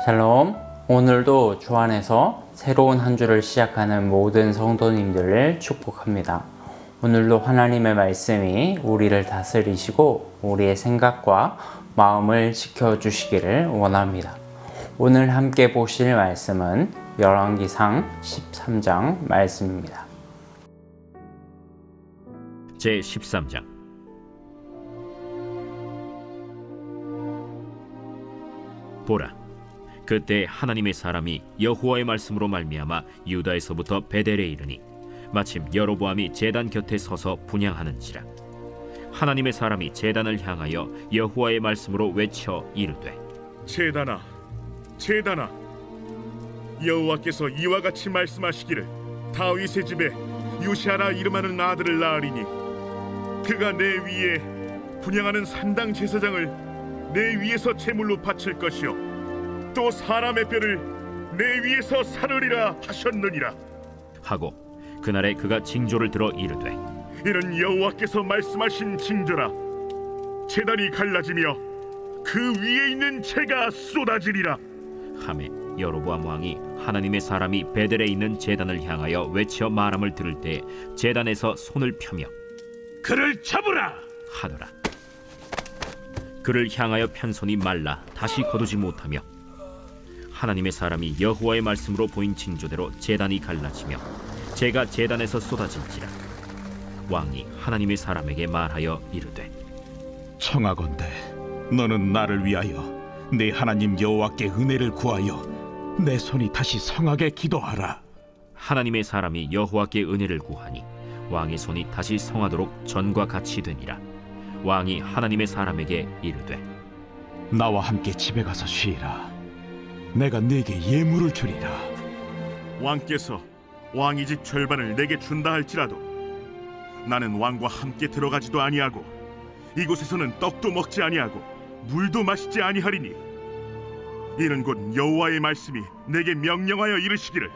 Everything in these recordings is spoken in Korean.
샬롬. 오늘도 주 안에서 새로운 한 주를 시작하는 모든 성도님들을 축복합니다. 오늘도 하나님의 말씀이 우리를 다스리시고 우리의 생각과 마음을 지켜주시기를 원합니다. 오늘 함께 보실 말씀은 열왕기상 13장 말씀입니다. 제13장. 보라, 그때 하나님의 사람이 여호와의 말씀으로 말미암아 유다에서부터 베델에 이르니 마침 여로보암이 제단 곁에 서서 분향하는지라. 하나님의 사람이 제단을 향하여 여호와의 말씀으로 외쳐 이르되, 제단아, 제단아, 여호와께서 이와 같이 말씀하시기를 다윗의 집에 요시아라 이름하는 아들을 낳으리니 그가 내 위에 분향하는 산당 제사장을 내 위에서 제물로 바칠 것이요 또 사람의 뼈를 내 위에서 사르리라 하셨느니라 하고 그날에 그가 징조를 들어 이르되, 이는 여호와께서 말씀하신 징조라. 제단이 갈라지며 그 위에 있는 재가 쏟아지리라 하매 여로보암 왕이 하나님의 사람이 베델에 있는 제단을 향하여 외쳐 말함을 들을 때 제단에서 손을 펴며 그를 잡으라 하더라. 그를 향하여 편 손이 말라 다시 거두지 못하며 하나님의 사람이 여호와의 말씀으로 보인 징조대로 제단이 갈라지며 재가 제단에서 쏟아질지라. 왕이 하나님의 사람에게 말하여 이르되, 청하건대 너는 나를 위하여 내 하나님 여호와께 은혜를 구하여 내 손이 다시 성하게 기도하라. 하나님의 사람이 여호와께 은혜를 구하니 왕의 손이 다시 성하도록 전과 같이 되니라. 왕이 하나님의 사람에게 이르되, 나와 함께 집에 가서 쉬라. 내가 네게 예물을 주리라. 왕께서 왕의 집 절반을 내게 준다 할지라도 나는 왕과 함께 들어가지도 아니하고 이곳에서는 떡도 먹지 아니하고 물도 마시지 아니하리니 이는 곧 여호와의 말씀이 내게 명령하여 이르시기를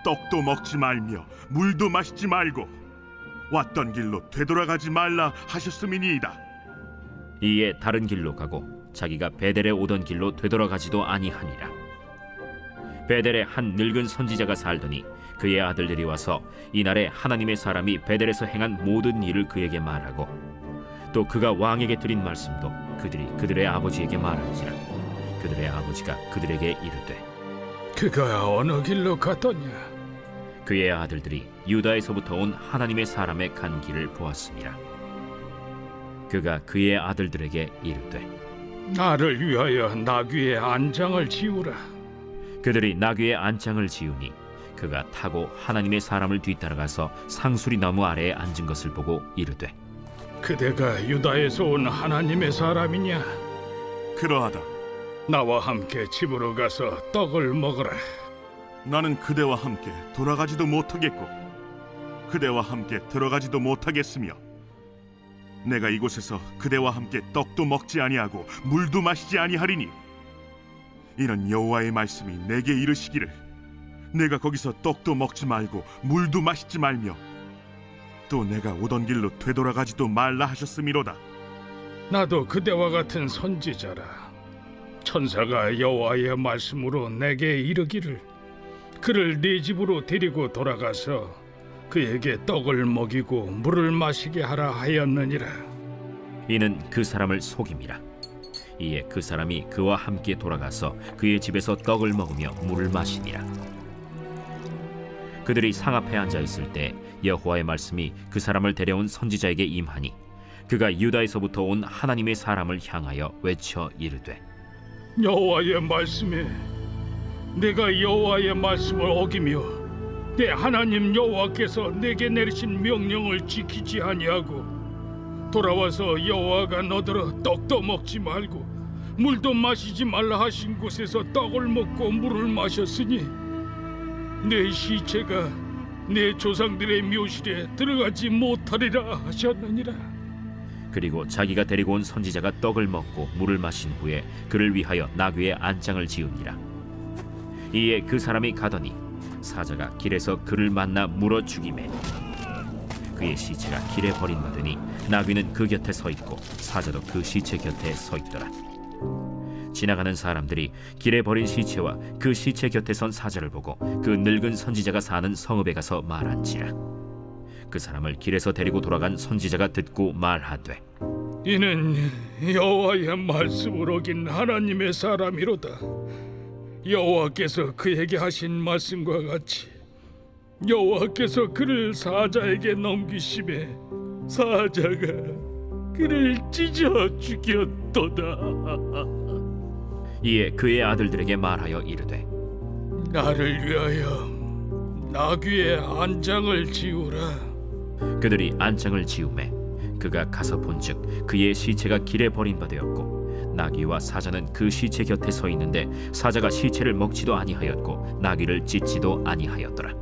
떡도 먹지 말며 물도 마시지 말고 왔던 길로 되돌아가지 말라 하셨음이니이다. 이에 다른 길로 가고 자기가 베델에 오던 길로 되돌아가지도 아니하니라. 베델에 한 늙은 선지자가 살더니 그의 아들들이 와서 이날에 하나님의 사람이 베델에서 행한 모든 일을 그에게 말하고 또 그가 왕에게 드린 말씀도 그들이 그들의 아버지에게 말한지라. 그들의 아버지가 그들에게 이르되, 그가 어느 길로 갔더냐? 그의 아들들이 유다에서부터 온 하나님의 사람의 간 길을 보았습니다. 그가 그의 아들들에게 이르되, 나를 위하여 나귀의 안장을 지우라. 그들이 나귀의 안장을 지우니 그가 타고 하나님의 사람을 뒤따라가서 상수리 나무 아래에 앉은 것을 보고 이르되, 그대가 유다에서 온 하나님의 사람이냐? 그러하다. 나와 함께 집으로 가서 떡을 먹으라. 나는 그대와 함께 돌아가지도 못하겠고 그대와 함께 들어가지도 못하겠으며 내가 이곳에서 그대와 함께 떡도 먹지 아니하고 물도 마시지 아니하리니 이는 여호와의 말씀이 내게 이르시기를 내가 거기서 떡도 먹지 말고 물도 마시지 말며 또 내가 오던 길로 되돌아가지도 말라 하셨음이로다. 나도 그대와 같은 선지자라. 천사가 여호와의 말씀으로 내게 이르기를 그를 네 집으로 데리고 돌아가서 그에게 떡을 먹이고 물을 마시게 하라 하였느니라. 이는 그 사람을 속임이라. 이에 그 사람이 그와 함께 돌아가서 그의 집에서 떡을 먹으며 물을 마시니라. 그들이 상 앞에 앉아 있을 때 여호와의 말씀이 그 사람을 데려온 선지자에게 임하니 그가 유다에서부터 온 하나님의 사람을 향하여 외쳐 이르되, 여호와의 말씀에 내가 여호와의 말씀을 어기며 내 하나님 여호와께서 내게 내리신 명령을 지키지 아니하고 돌아와서 여호와가 너더러 떡도 먹지 말고 물도 마시지 말라 하신 곳에서 떡을 먹고 물을 마셨으니 내 시체가 내 조상들의 묘실에 들어가지 못하리라 하셨느니라. 그리고 자기가 데리고 온 선지자가 떡을 먹고 물을 마신 후에 그를 위하여 나귀의 안장을 지으니라. 이에 그 사람이 가더니 사자가 길에서 그를 만나 물어 죽이매 그의 시체가 길에 버림받으니 나귀는 그 곁에 서 있고 사자도 그 시체 곁에 서 있더라. 지나가는 사람들이 길에 버린 시체와 그 시체 곁에 선 사자를 보고 그 늙은 선지자가 사는 성읍에 가서 말한지라. 그 사람을 길에서 데리고 돌아간 선지자가 듣고 말하되, 이는 여호와의 말씀을 어긴 하나님의 사람이로다. 여호와께서 그에게 하신 말씀과 같이 여호와께서 그를 사자에게 넘기심에 사자가 그를 찢어 죽였도다. 이에 그의 아들들에게 말하여 이르되, 나를 위하여 나귀의 안장을 지우라. 그들이 안장을 지우매 그가 가서 본즉 그의 시체가 길에 버림받았고 나귀와 사자는 그 시체 곁에 서 있는데 사자가 시체를 먹지도 아니하였고 나귀를 찢지도 아니하였더라.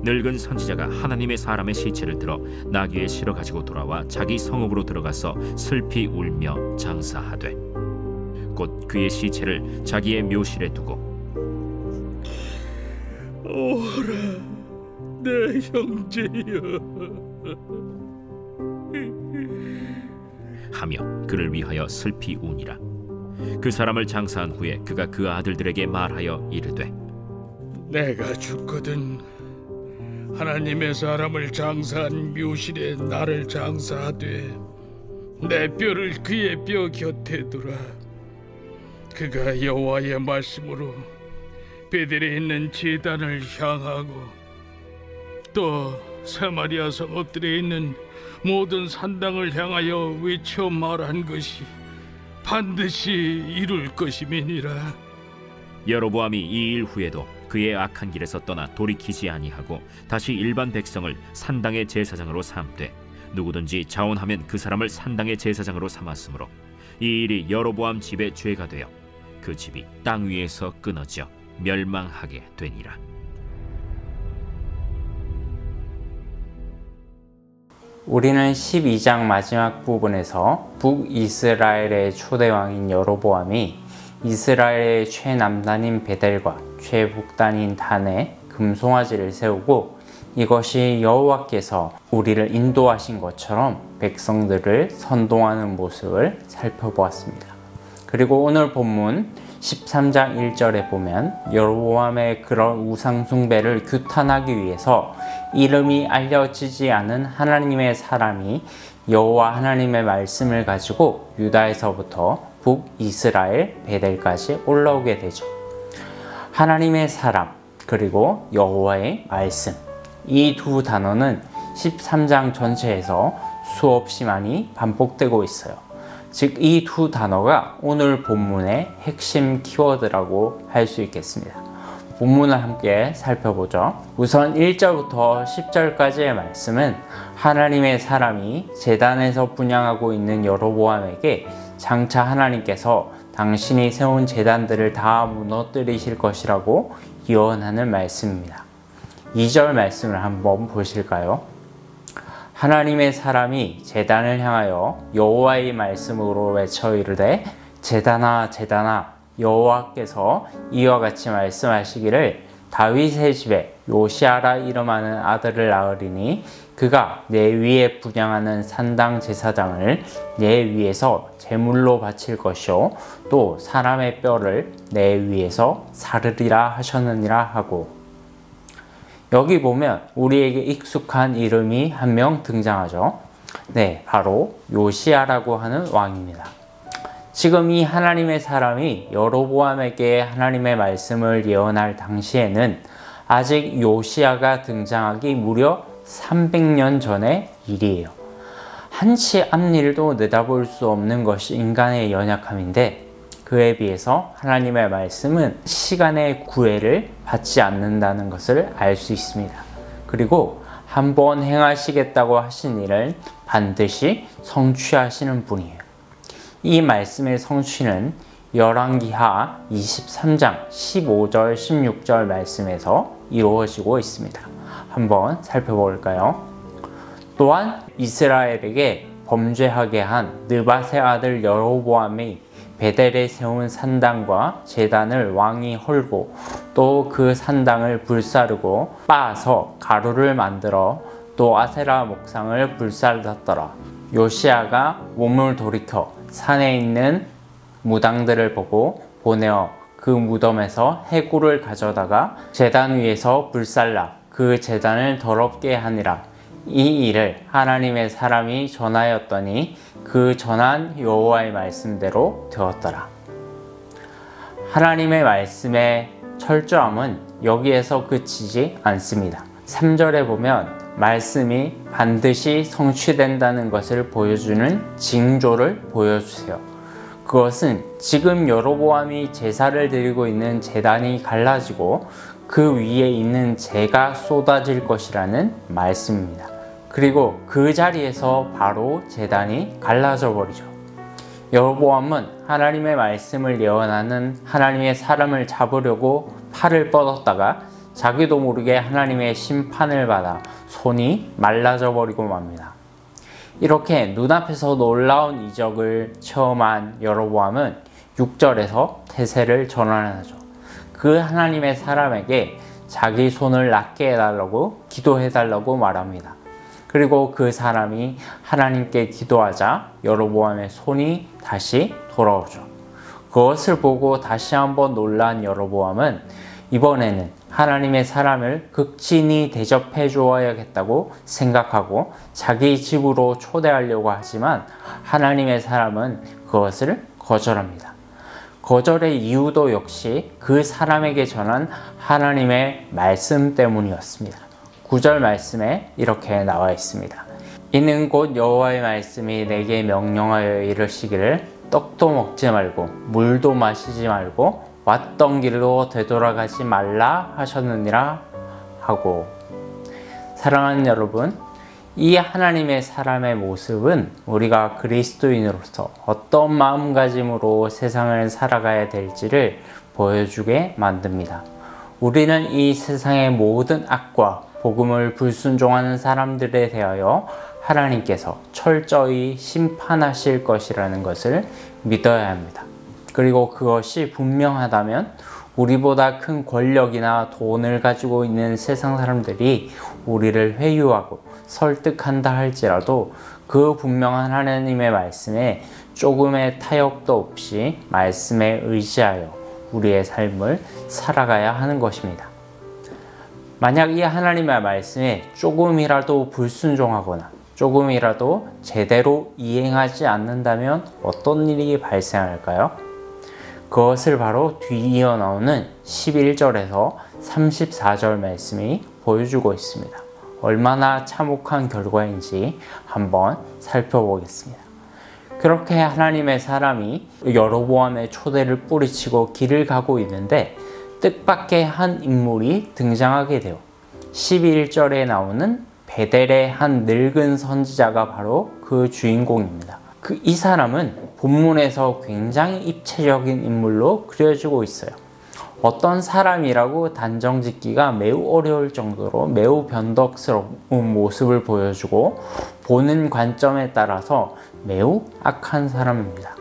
늙은 선지자가 하나님의 사람의 시체를 들어 나귀에 실어 가지고 돌아와 자기 성읍으로 들어가서 슬피 울며 장사하되 곧 그의 시체를 자기의 묘실에 두고 오라 내 형제여 하며 그를 위하여 슬피 우니라. 그 사람을 장사한 후에 그가 그 아들들에게 말하여 이르되, 내가 죽거든 하나님의 사람을 장사한 묘실에 나를 장사하되 내 뼈를 그의 뼈 곁에 두라. 그가 여호와의 말씀으로 베델에 있는 제단을 향하고 또 사마리아 성읍들에 있는 모든 산당을 향하여 외쳐 말한 것이 반드시 이룰 것임이니라. 여로보암이 이 일 후에도 그의 악한 길에서 떠나 돌이키지 아니하고 다시 일반 백성을 산당의 제사장으로 삼되 누구든지 자원하면 그 사람을 산당의 제사장으로 삼았으므로 이 일이 여로보암 집의 죄가 되어 그 집이 땅 위에서 끊어져 멸망하게 되니라. 우리는 12장 마지막 부분에서 북이스라엘의 초대왕인 여로보암이 이스라엘의 최남단인 베델과 최북단인 단에 금송아지를 세우고 이것이 여호와께서 우리를 인도하신 것처럼 백성들을 선동하는 모습을 살펴보았습니다. 그리고 오늘 본문 13장 1절에 보면 여로보암의 그런 우상 숭배를 규탄하기 위해서 이름이 알려지지 않은 하나님의 사람이 여호와 하나님의 말씀을 가지고 유다에서부터 북이스라엘 베델까지 올라오게 되죠. 하나님의 사람 그리고 여호와의 말씀, 이 두 단어는 13장 전체에서 수없이 많이 반복되고 있어요. 즉 이 두 단어가 오늘 본문의 핵심 키워드라고 할 수 있겠습니다. 본문을 함께 살펴보죠. 우선 1절부터 10절까지의 말씀은 하나님의 사람이 제단에서 분향하고 있는 여로보암에게 장차 하나님께서 당신이 세운 제단들을 다 무너뜨리실 것이라고 예언하는 말씀입니다. 2절 말씀을 한번 보실까요? 하나님의 사람이 제단을 향하여 여호와의 말씀으로 외쳐 이르되 제단아 제단아 여호와께서 이와 같이 말씀하시기를 다윗의 집에 요시아라 이름하는 아들을 낳으리니 그가 내 위에 분향하는 산당 제사장을 내 위에서 제물로 바칠 것이요 또 사람의 뼈를 내 위에서 사르리라 하셨느니라 하고, 여기 보면 우리에게 익숙한 이름이 한 명 등장하죠. 네, 바로 요시아라고 하는 왕입니다. 지금 이 하나님의 사람이 여로보암에게 하나님의 말씀을 예언할 당시에는 아직 요시아가 등장하기 무려 300년 전의 일이에요. 한치 앞일도 내다볼 수 없는 것이 인간의 연약함인데 그에 비해서 하나님의 말씀은 시간의 구애를 받지 않는다는 것을 알 수 있습니다. 그리고 한번 행하시겠다고 하신 일을 반드시 성취하시는 분이에요. 이 말씀의 성취는 열왕기하 23장 15절 16절 말씀에서 이루어지고 있습니다. 한번 살펴볼까요? 또한 이스라엘에게 범죄하게 한 느밧의 아들 여로보암이 베델에 세운 산당과 제단을 왕이 헐고 또 그 산당을 불사르고 빻아서 가루를 만들어 또 아세라 목상을 불살랐더라. 요시아가 몸을 돌이켜 산에 있는 무당들을 보고 보내어 그 무덤에서 해골을 가져다가 제단 위에서 불살라 그 제단을 더럽게 하니라. 이 일을 하나님의 사람이 전하였더니 그 전한 여호와의 말씀대로 되었더라. 하나님의 말씀의 철저함은 여기에서 그치지 않습니다. 3절에 보면 말씀이 반드시 성취된다는 것을 보여주는 징조를 보여주세요. 그것은 지금 여로보암이 제사를 드리고 있는 제단이 갈라지고 그 위에 있는 재가 쏟아질 것이라는 말씀입니다. 그리고 그 자리에서 바로 제단이 갈라져 버리죠. 여로보암은 하나님의 말씀을 예언하는 하나님의 사람을 잡으려고 팔을 뻗었다가 자기도 모르게 하나님의 심판을 받아 손이 말라져 버리고 맙니다. 이렇게 눈앞에서 놀라운 이적을 체험한 여로보암은 6절에서 태세를 전환하죠. 그 하나님의 사람에게 자기 손을 낫게 해달라고 기도해달라고 말합니다. 그리고 그 사람이 하나님께 기도하자 여로보암의 손이 다시 돌아오죠. 그것을 보고 다시 한번 놀란 여로보암은 이번에는 하나님의 사람을 극진히 대접해 주어야겠다고 생각하고 자기 집으로 초대하려고 하지만 하나님의 사람은 그것을 거절합니다. 거절의 이유도 역시 그 사람에게 전한 하나님의 말씀 때문이었습니다. 9절 말씀에 이렇게 나와 있습니다. 이는 곧 여호와의 말씀이 내게 명령하여 이르시기를 떡도 먹지 말고 물도 마시지 말고 왔던 길로 되돌아가지 말라 하셨느니라 하고. 사랑하는 여러분, 이 하나님의 사람의 모습은 우리가 그리스도인으로서 어떤 마음가짐으로 세상을 살아가야 될지를 보여주게 만듭니다. 우리는 이 세상의 모든 악과 복음을 불순종하는 사람들에 대하여 하나님께서 철저히 심판하실 것이라는 것을 믿어야 합니다. 그리고 그것이 분명하다면 우리보다 큰 권력이나 돈을 가지고 있는 세상 사람들이 우리를 회유하고 설득한다 할지라도 그 분명한 하나님의 말씀에 조금의 타협도 없이 말씀에 의지하여 우리의 삶을 살아가야 하는 것입니다. 만약 이 하나님의 말씀에 조금이라도 불순종하거나 조금이라도 제대로 이행하지 않는다면 어떤 일이 발생할까요? 그것을 바로 뒤이어 나오는 11절에서 34절 말씀이 보여주고 있습니다. 얼마나 참혹한 결과인지 한번 살펴보겠습니다. 그렇게 하나님의 사람이 여로보암의 초대를 뿌리치고 길을 가고 있는데 뜻밖의 한 인물이 등장하게 돼요. 11절에 나오는 베델의 한 늙은 선지자가 바로 그 주인공입니다. 이 사람은 본문에서 굉장히 입체적인 인물로 그려지고 있어요. 어떤 사람이라고 단정 짓기가 매우 어려울 정도로 매우 변덕스러운 모습을 보여주고 보는 관점에 따라서 매우 악한 사람입니다.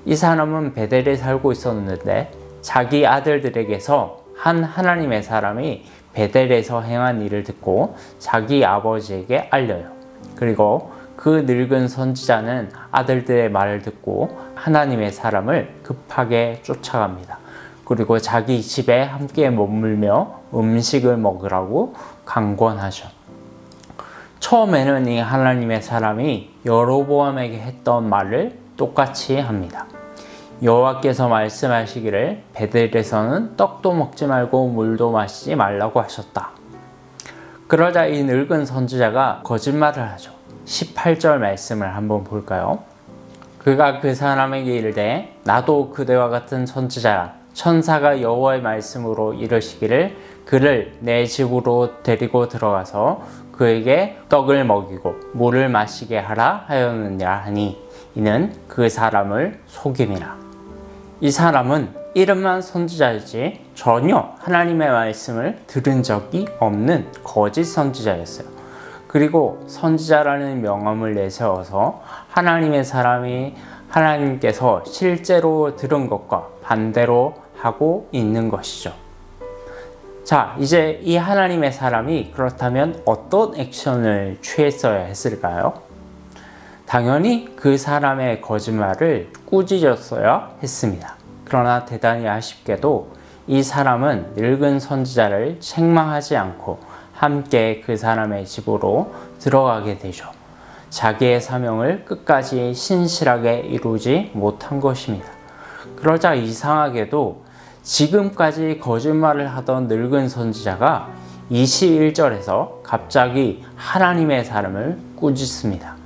이 사람은 베델에 살고 있었는데 자기 아들들에게서 한 하나님의 사람이 베델에서 행한 일을 듣고 자기 아버지에게 알려요. 그리고 그 늙은 선지자는 아들들의 말을 듣고 하나님의 사람을 급하게 쫓아갑니다. 그리고 자기 집에 함께 머물며 음식을 먹으라고 강권하죠. 처음에는 이 하나님의 사람이 여로보암에게 했던 말을 똑같이 합니다. 여호와께서 말씀하시기를 베델에서는 떡도 먹지 말고 물도 마시지 말라고 하셨다. 그러자 이 늙은 선지자가 거짓말을 하죠. 18절 말씀을 한번 볼까요? 그가 그 사람에게 이르되 나도 그대와 같은 선지자야. 천사가 여호와의 말씀으로 이르시기를 그를 내 집으로 데리고 들어가서 그에게 떡을 먹이고 물을 마시게 하라 하였느니라 하니 이는 그 사람을 속임이라. 이 사람은 이름만 선지자이지 전혀 하나님의 말씀을 들은 적이 없는 거짓 선지자였어요. 그리고 선지자라는 명함을 내세워서 하나님의 사람이 하나님께서 실제로 들은 것과 반대로 하고 있는 것이죠. 자, 이제 이 하나님의 사람이 그렇다면 어떤 액션을 취했어야 했을까요? 당연히 그 사람의 거짓말을 꾸짖었어야 했습니다. 그러나 대단히 아쉽게도 이 사람은 늙은 선지자를 책망하지 않고 함께 그 사람의 집으로 들어가게 되죠. 자기의 사명을 끝까지 신실하게 이루지 못한 것입니다. 그러자 이상하게도 지금까지 거짓말을 하던 늙은 선지자가 21절에서 갑자기 하나님의 사람을 꾸짖습니다.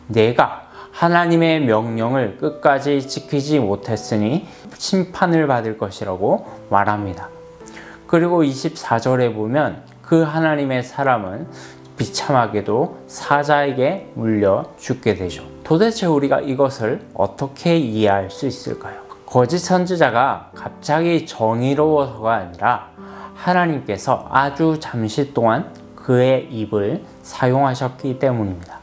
내가 하나님의 명령을 끝까지 지키지 못했으니 심판을 받을 것이라고 말합니다. 그리고 24절에 보면 그 하나님의 사람은 비참하게도 사자에게 물려 죽게 되죠. 도대체 우리가 이것을 어떻게 이해할 수 있을까요? 거짓 선지자가 갑자기 정의로워서가 아니라 하나님께서 아주 잠시 동안 그의 입을 사용하셨기 때문입니다.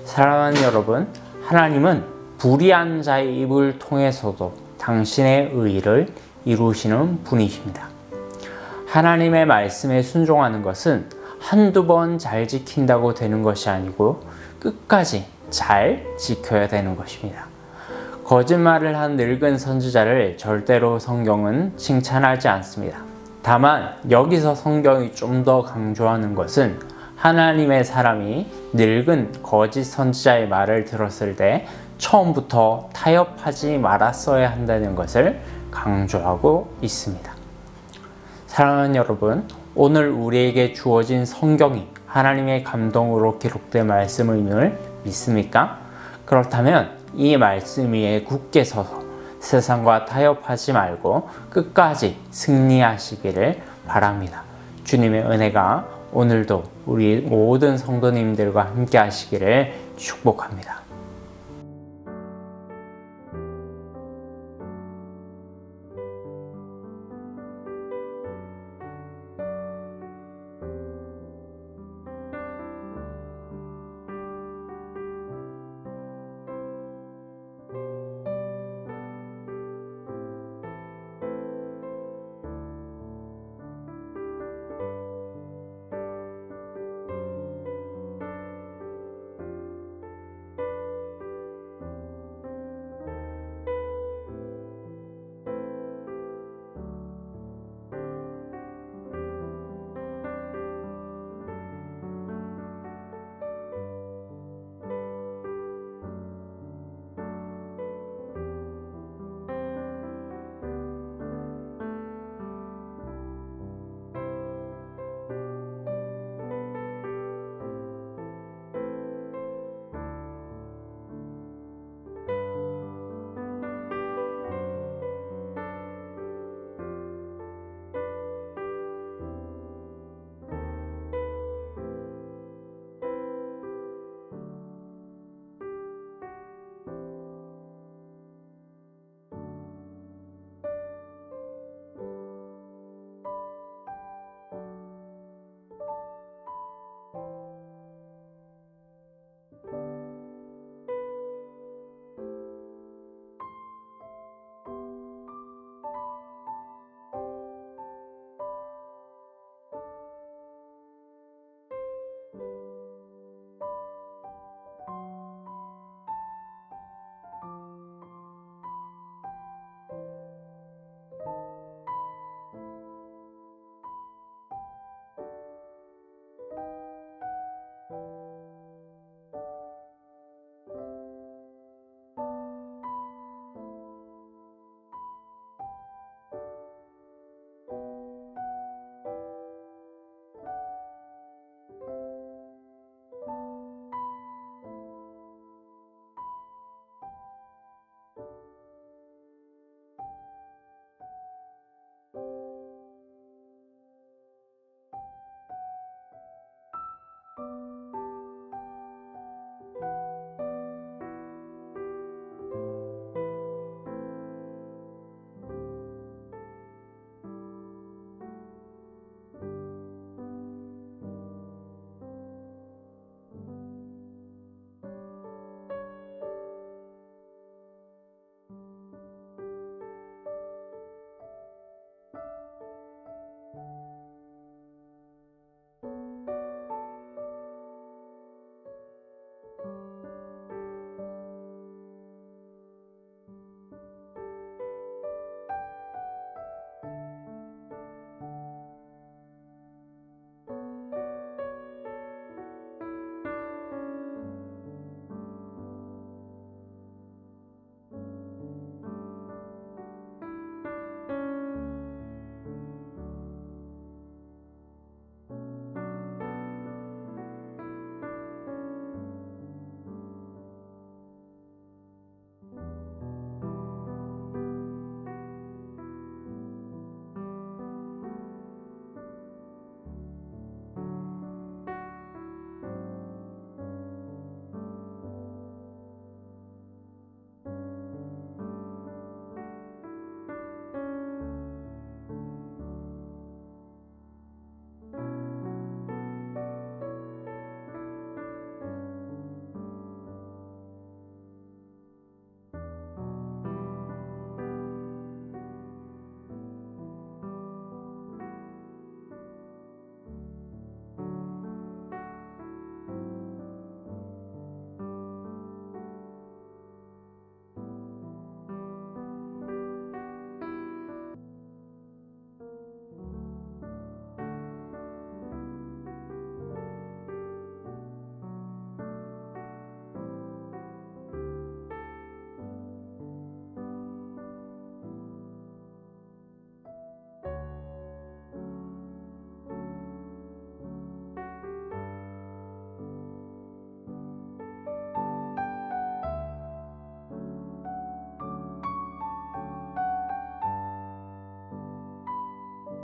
사랑하는 여러분, 하나님은 불의한 자의 입을 통해서도 당신의 의를 이루시는 분이십니다. 하나님의 말씀에 순종하는 것은 한두 번 잘 지킨다고 되는 것이 아니고 끝까지 잘 지켜야 되는 것입니다. 거짓말을 한 늙은 선지자를 절대로 성경은 칭찬하지 않습니다. 다만 여기서 성경이 좀 더 강조하는 것은 하나님의 사람이 늙은 거짓 선지자의 말을 들었을 때 처음부터 타협하지 말았어야 한다는 것을 강조하고 있습니다. 사랑하는 여러분, 오늘 우리에게 주어진 성경이 하나님의 감동으로 기록된 말씀임을 믿습니까? 그렇다면 이 말씀 위에 굳게 서서 세상과 타협하지 말고 끝까지 승리하시기를 바랍니다. 주님의 은혜가 오늘도 우리 모든 성도님들과 함께 하시기를 축복합니다.